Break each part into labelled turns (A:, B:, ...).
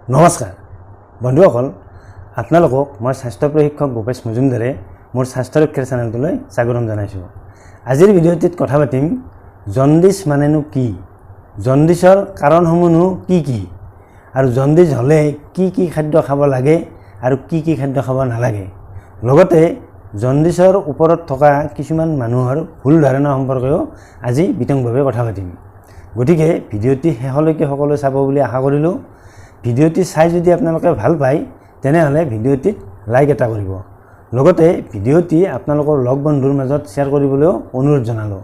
A: নমস্কাৰ বন্ধুসকল, আপোনালোকক মই স্বাস্থ্য প্ৰশিক্ষক ভূপেশ মজুমদাৰে মোৰ স্বাস্থ্য ৰক্ষাৰ চেনেলটোলৈ স্বাগতম জনাইছোঁ। আজিৰ ভিডিঅ'টিত কথা পাতিম জণ্ডিছ মানেনো কি, জণ্ডিছৰ কাৰণসমূহনো কি কি, আৰু জণ্ডিছ হ'লে কি কি খাদ্য খাব লাগে আৰু কি কি খাদ্য খাব নালাগে। লগতে জণ্ডিছৰ ওপৰত থকা কিছুমান মানুহৰ ভুল ধাৰণা সম্পৰ্কেও আজি বিতংভাৱে কথা পাতিম। গতিকে ভিডিঅ'টি শেষলৈকে সকলোৱে চাব বুলি আশা কৰিলোঁ। ভিডিঅ'টি চাই যদি আপোনালোকে ভাল পায় তেনেহ'লে ভিডিঅ'টিত লাইক এটা কৰিব। লগতে ভিডিঅ'টি আপোনালোকৰ লগ বন্ধুৰ মাজত শ্বেয়াৰ কৰিবলৈও অনুৰোধ জনালোঁ।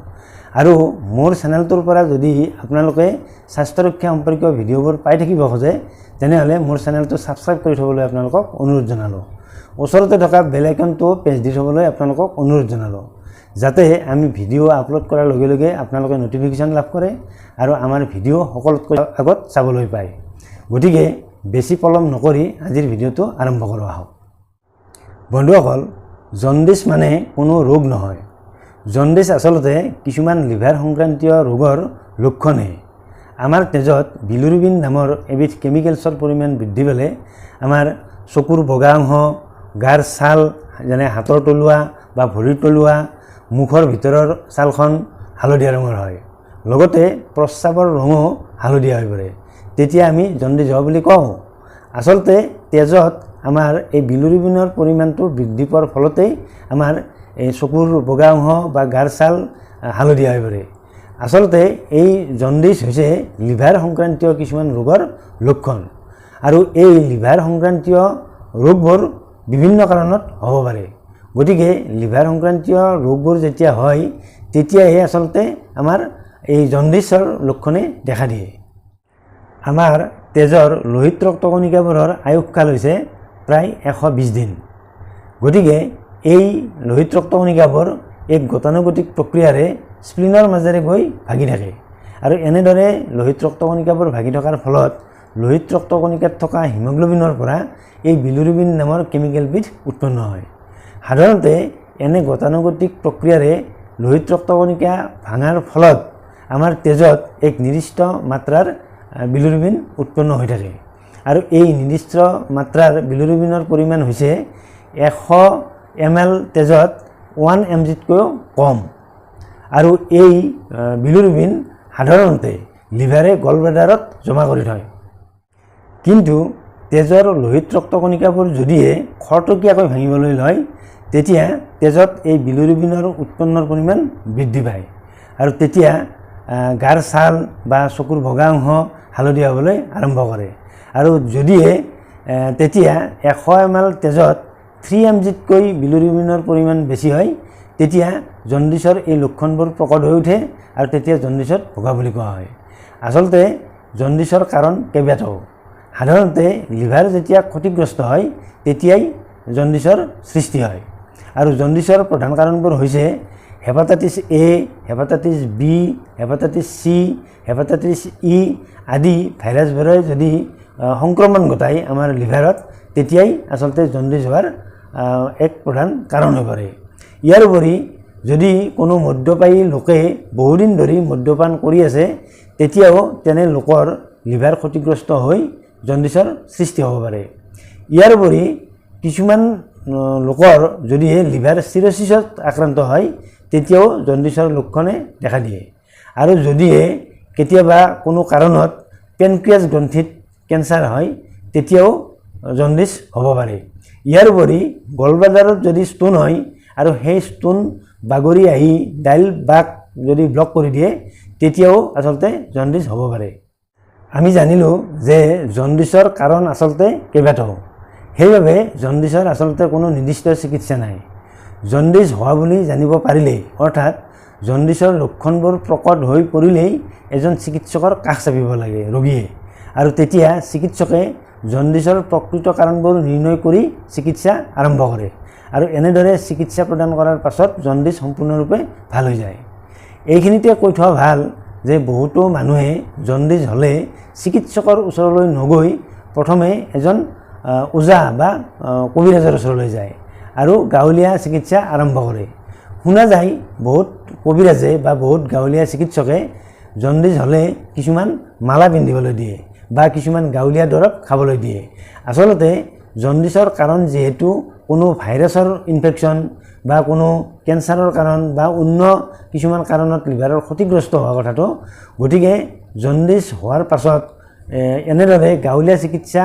A: আৰু মোৰ চেনেলটোৰ পৰা যদি আপোনালোকে স্বাস্থ্য ৰক্ষা সম্পৰ্কীয় ভিডিঅ'বোৰ পাই থাকিব খোজে তেনেহ'লে মোৰ চেনেলটো ছাবস্ক্ৰাইব কৰি থ'বলৈ আপোনালোকক অনুৰোধ জনালোঁ। ওচৰতে থকা বেল আইকনটো প্ৰেছ দি থ'বলৈ আপোনালোকক অনুৰোধ জনালোঁ, যাতে আমি ভিডিঅ' আপলোড কৰাৰ লগে লগে আপোনালোকে নটিফিকেশ্যন লাভ কৰে আৰু আমাৰ ভিডিঅ' সকলোতকৈ আগত চাবলৈ পায়। গতিকে বেছি পলম নকৰি আজিৰ ভিডিঅ'টো আৰম্ভ কৰোঁ আহক। বন্ধুসকল, জণ্ডিছ মানে কোনো ৰোগ নহয়। জণ্ডিছ আচলতে কিছুমান লিভাৰ সংক্ৰান্তীয় ৰোগৰ লক্ষণহে। আমাৰ তেজত বিলিৰুবিন নামৰ এবিধ কেমিকেলছৰ পৰিমাণ বৃদ্ধি পালে আমাৰ চকুৰ বগা অংশ, গাৰ ছাল যেনে হাতৰ তলুৱা বা ভৰিৰ তলুৱা, মুখৰ ভিতৰৰ ছালখন হালধীয়া ৰঙৰ হয়। লগতে প্ৰস্ৰাৱৰ ৰঙো হালধীয়া হৈ পৰে। তেতিয়া আমি জণ্ডিছ হোৱা বুলি কওঁ। আচলতে তেজত আমাৰ এই বিলিৰুবিনৰ পৰিমাণটো বৃদ্ধি পোৱাৰ ফলতেই আমাৰ এই চকুৰ বগা অংশ বা গাৰ ছাল হালধীয়া হৈ পৰে। আচলতে এই জণ্ডিছ হৈছে লিভাৰ সংক্ৰান্তীয় কিছুমান ৰোগৰ লক্ষণ, আৰু এই লিভাৰ সংক্ৰান্তীয় ৰোগবোৰ বিভিন্ন কাৰণত হ'ব পাৰে। গতিকে লিভাৰ সংক্ৰান্তীয় ৰোগবোৰ যেতিয়া হয় তেতিয়াহে আচলতে আমাৰ এই জণ্ডিছৰ লক্ষণে দেখা দিয়ে। আমাৰ তেজৰ লোহিত ৰক্তকণিকাবোৰৰ আয়ুসকাল হৈছে প্ৰায় 120 দিন। গতিকে এই লোহিত ৰক্তকণিকাবোৰ এক গতানুগতিক প্ৰক্ৰিয়াৰে স্প্লিনৰ মাজেৰে গৈ ভাগি থাকে, আৰু এনেদৰে লোহিত ৰক্তকণিকাবোৰ ভাগি থকাৰ ফলত লোহিত ৰক্তকণিকাত থকা হিমগ্ল'বিনৰ পৰা এই বিলিৰুবিন নামৰ কেমিকেলবিধ উৎপন্ন হয়। সাধাৰণতে এনে গতানুগতিক প্ৰক্ৰিয়াৰে লোহিত ৰক্তকণিকা ভাঙাৰ ফলত আমাৰ তেজত এক নিৰ্দিষ্ট মাত্ৰাৰ বিলিৰুবিন উৎপন্ন হৈ থাকে, আৰু এই নিৰ্দিষ্ট মাত্ৰাৰ বিলিৰুবিনৰ পৰিমাণ হৈছে 100 ml তেজত 1 mgতকৈও কম। আৰু এই বিলিৰুবিন সাধাৰণতে লিভাৰে গলব্লাডাৰত জমা কৰি থয়। কিন্তু তেজৰ লোহিত ৰক্তকণিকাবোৰ যদিহে খৰতকীয়াকৈ ভাঙিবলৈ লয় তেতিয়া তেজত এই বিলিৰুবিনৰ উৎপন্নৰ পৰিমাণ বৃদ্ধি পায়, আৰু তেতিয়া গাৰ ছাল বা চকুৰ বগা অংশ হালধীয়া হ'বলৈ আৰম্ভ কৰে। আৰু যদিহে তেতিয়া 100 ml তেজত 3 mgতকৈ বিলিৰুবিনৰ পৰিমাণ বেছি হয় তেতিয়া জণ্ডিছৰ এই লক্ষণবোৰ প্ৰকট হৈ উঠে, আৰু তেতিয়া জণ্ডিছত ভোগা বুলি কোৱা হয়। আচলতে জণ্ডিছৰ কাৰণ কেইবাটাও। সাধাৰণতে লিভাৰ যেতিয়া ক্ষতিগ্ৰস্ত হয় তেতিয়াই জণ্ডিছৰ সৃষ্টি হয়, আৰু জণ্ডিছৰ প্ৰধান কাৰণবোৰ হৈছে hepatitis A, hepatitis B, hepatitis C, hepatitis E আদি ভাইৰাছবোৰে যদি সংক্ৰমণ ঘটায় আমাৰ লিভাৰত তেতিয়াই আচলতে জণ্ডিছ হোৱাৰ এক প্ৰধান কাৰণ হৈ পৰে। ইয়াৰ উপৰি যদি কোনো মদ্যপায়ী লোকে বহুদিন ধৰি মদ্যপান কৰি আছে তেতিয়াও তেনে লোকৰ লিভাৰ ক্ষতিগ্ৰস্ত হৈ জণ্ডিছৰ সৃষ্টি হ'ব পাৰে। ইয়াৰ উপৰি কিছুমান লোকৰ যদিহে লিভাৰ চিৰচিছত আক্ৰান্ত হয় তেতিয়াও জণ্ডিছৰ লক্ষণে দেখা দিয়ে। আৰু যদিহে কেতিয়াবা কোনো কাৰণত পেনক্ৰিয়াছ গ্ৰন্থিত কেঞ্চাৰ হয় তেতিয়াও জণ্ডিছ হ'ব পাৰে। ইয়াৰ উপৰি গলব্লাডাৰত যদি ষ্ট'ন হয় আৰু সেই ষ্ট'ন বাগৰি আহি ডাইল বাক যদি ব্লক কৰি দিয়ে তেতিয়াও আচলতে জণ্ডিছ হ'ব পাৰে। আমি জানিলোঁ যে জণ্ডিছৰ কাৰণ আচলতে কেইবাটাও। সেইবাবে জণ্ডিছৰ আচলতে কোনো নিৰ্দিষ্ট চিকিৎসা নাই। জণ্ডিছ হোৱা বুলি জানিব পাৰিলেই, অৰ্থাৎ জণ্ডিছৰ লক্ষণবোৰ প্ৰকট হৈ পৰিলেই এজন চিকিৎসকৰ কাষ চাপিব লাগে ৰোগীয়ে, আৰু তেতিয়া চিকিৎসকে জণ্ডিছৰ প্ৰকৃত কাৰণবোৰ নিৰ্ণয় কৰি চিকিৎসা আৰম্ভ কৰে, আৰু এনেদৰে চিকিৎসা প্ৰদান কৰাৰ পাছত জণ্ডিছ সম্পূৰ্ণৰূপে ভাল হৈ যায়। এইখিনিতে কৈ থোৱা ভাল যে বহুতো মানুহে জণ্ডিছ হ'লে চিকিৎসকৰ ওচৰলৈ নগৈ প্ৰথমে এজন ওজা বা কবিৰাজৰ ওচৰলৈ যায় আৰু গাঁৱলীয়া চিকিৎসা আৰম্ভ কৰে। শুনা যায় বহুত কবিৰাজে বা বহুত গাঁৱলীয়া চিকিৎসকে জণ্ডিছ হ'লে কিছুমান মালা পিন্ধিবলৈ দিয়ে বা কিছুমান গাঁৱলীয়া দৰৱ খাবলৈ দিয়ে। আচলতে জণ্ডিছৰ কাৰণ যিহেতু কোনো ভাইৰাছৰ ইনফেকশ্যন বা কোনো কেঞ্চাৰৰ কাৰণ বা অন্য কিছুমান কাৰণত লিভাৰৰ ক্ষতিগ্ৰস্ত হোৱা কথাটো, গতিকে জণ্ডিছ হোৱাৰ পাছত এনেদৰে গাঁৱলীয়া চিকিৎসা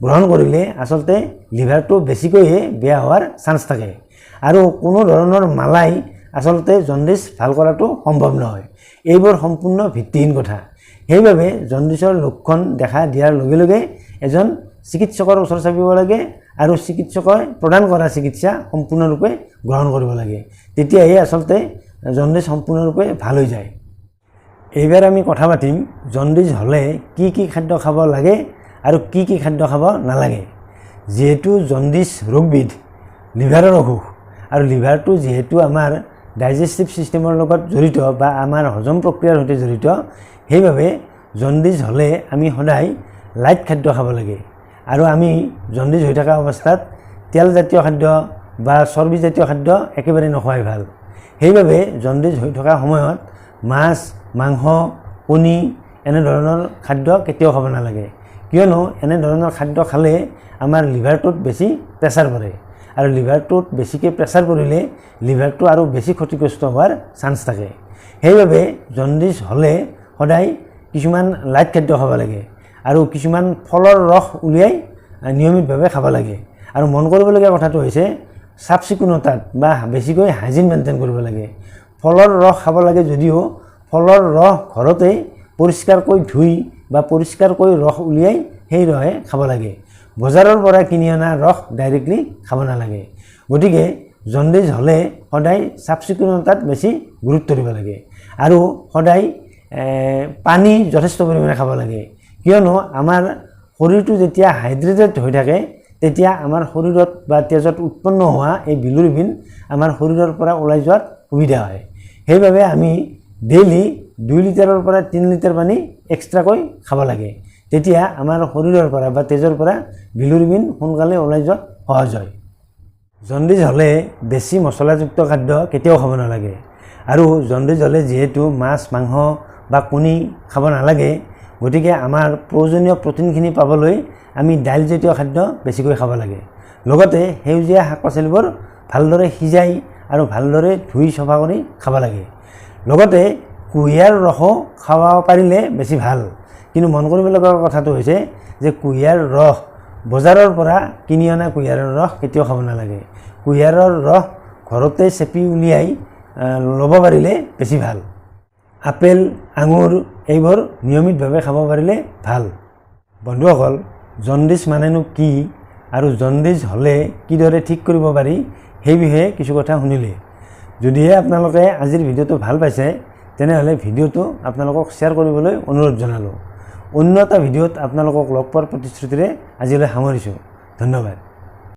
A: গ্ৰহণ কৰিলে আচলতে লিভাৰটো বেছিকৈহে বেয়া হোৱাৰ চান্স থাকে আৰু কোনো ধৰণৰ মালাই আচলতে জণ্ডিছ ভাল কৰাটো সম্ভৱ নহয়। এইবোৰ সম্পূৰ্ণ ভিত্তিহীন কথা। সেইবাবে জণ্ডিছৰ লক্ষণ দেখা দিয়াৰ লগে লগে এজন চিকিৎসকৰ ওচৰ চাপিব লাগে আৰু চিকিৎসকে প্ৰদান কৰা চিকিৎসা সম্পূৰ্ণৰূপে গ্ৰহণ কৰিব লাগে। তেতিয়াহে আচলতে জণ্ডিছ সম্পূৰ্ণৰূপে ভাল হৈ যায়। এইবাৰ আমি কথা পাতিম জণ্ডিছ হ'লে কি কি খাদ্য খাব লাগে আৰু কি কি খাদ্য খাব নালাগে। যিহেতু জণ্ডিছ ৰোগবিধ লিভাৰৰ অসুখ আৰু লিভাৰটো যিহেতু আমাৰ ডাইজেষ্টিভ ছিষ্টেমৰ লগত জড়িত বা আমাৰ হজম প্ৰক্ৰিয়াৰ সৈতে জড়িত, সেইবাবে জণ্ডিছ হ'লে আমি সদায় লাইট খাদ্য খাব লাগে আৰু আমি জণ্ডিছ হৈ থকা অৱস্থাত তেলজাতীয় খাদ্য বা চৰ্বিজাতীয় খাদ্য একেবাৰে নোখোৱাই ভাল। সেইবাবে জণ্ডিছ হৈ থকা সময়ত মাছ, মাংস, কণী এনেধৰণৰ খাদ্য কেতিয়াও খাব নালাগে, কিয়নো এনেধৰণৰ খাদ্য খালে আমাৰ লিভাৰটোত বেছি প্ৰেছাৰ পৰে আৰু লিভাৰটোত বেছিকৈ প্ৰেছাৰ পৰিলে লিভাৰটো আৰু বেছি ক্ষতিগ্ৰস্ত হোৱাৰ চান্স থাকে। সেইবাবে জণ্ডিছ হ'লে সদায় কিছুমান লাইট খাদ্য খাব লাগে আৰু কিছুমান ফলৰ ৰস উলিয়াই নিয়মিতভাৱে খাব লাগে। আৰু মন কৰিবলগীয়া কথাটো হৈছে চাফ চিকুণতাত বা বেছিকৈ হাইজিন মেইনটেইন কৰিব লাগে। ফলৰ ৰস খাব লাগে যদিও ফলৰ ৰস ঘৰতেই পৰিষ্কাৰকৈ ধুই বা পৰিষ্কাৰকৈ ৰস উলিয়াই সেই ৰসে খাব লাগে। বজাৰৰ পৰা কিনি অনা ৰস ডাইৰেক্টলি খাব নালাগে। গতিকে জণ্ডিছ হ'লে সদায় চাফ চিকুণতাত বেছি গুৰুত্ব দিব লাগে আৰু সদায় পানী যথেষ্ট পৰিমাণে খাব লাগে, কিয়নো আমাৰ শৰীৰটো যেতিয়া হাইড্ৰেটেড হৈ থাকে তেতিয়া আমাৰ শৰীৰত বা তেজত উৎপন্ন হোৱা এই বিলুৰিবিন আমাৰ শৰীৰৰ পৰা ওলাই যোৱাত সুবিধা হয়। সেইবাবে আমি ডেইলি 2 লিটাৰৰ পৰা 3 লিটাৰ পানী এক্সট্ৰাকৈ খাব লাগে। তেতিয়া আমাৰ শৰীৰৰ পৰা বা তেজৰ পৰা বিলুৰিবিন সোনকালে ওলাই যোৱাত সহজ হয়। জণ্ডিছ হ'লে বেছি মছলাযুক্ত খাদ্য কেতিয়াও খাব নালাগে আৰু জণ্ডিছ হ'লে যিহেতু মাছ, মাংস বা কণী খাব নালাগে, গতিকে আমাৰ প্ৰয়োজনীয় প্ৰটিনখিনি পাবলৈ আমি দাইলজাতীয় খাদ্য বেছিকৈ খাব লাগে। লগতে সেউজীয়া শাক পাচলিবোৰ ভালদৰে সিজাই আৰু ভালদৰে ধুই চফা কৰি খাব লাগে। লগতে কুঁহিয়াৰ ৰসো খাব পাৰিলে বেছি ভাল, কিন্তু মন কৰিবলগীয়া কথাটো হৈছে যে কুঁহিয়াৰ ৰস বজাৰৰ পৰা কিনি অনা কুঁহিয়াৰৰ ৰস কেতিয়াও খাব নালাগে। কুঁহিয়াৰৰ ৰস ঘৰতে চেপি উলিয়াই ল'ব পাৰিলে বেছি ভাল। আপেল, আঙুৰ এইবোৰ নিয়মিতভাৱে খাব পাৰিলে ভাল। বন্ধুসকল, জণ্ডিছ মানেনো কি আৰু জণ্ডিছ হ'লে কিদৰে ঠিক কৰিব পাৰি সেই বিষয়ে কিছু কথা শুনিলে। যদিহে আপোনালোকে আজিৰ ভিডিঅ'টো ভাল পাইছে তেনেহ'লে ভিডিঅ'টো আপোনালোকক শ্বেয়াৰ কৰিবলৈ অনুৰোধ জনালোঁ। অন্য এটা ভিডিঅ'ত আপোনালোকক লগ পোৱাৰ প্ৰতিশ্ৰুতিৰে আজিলৈ সামৰিছোঁ। ধন্যবাদ।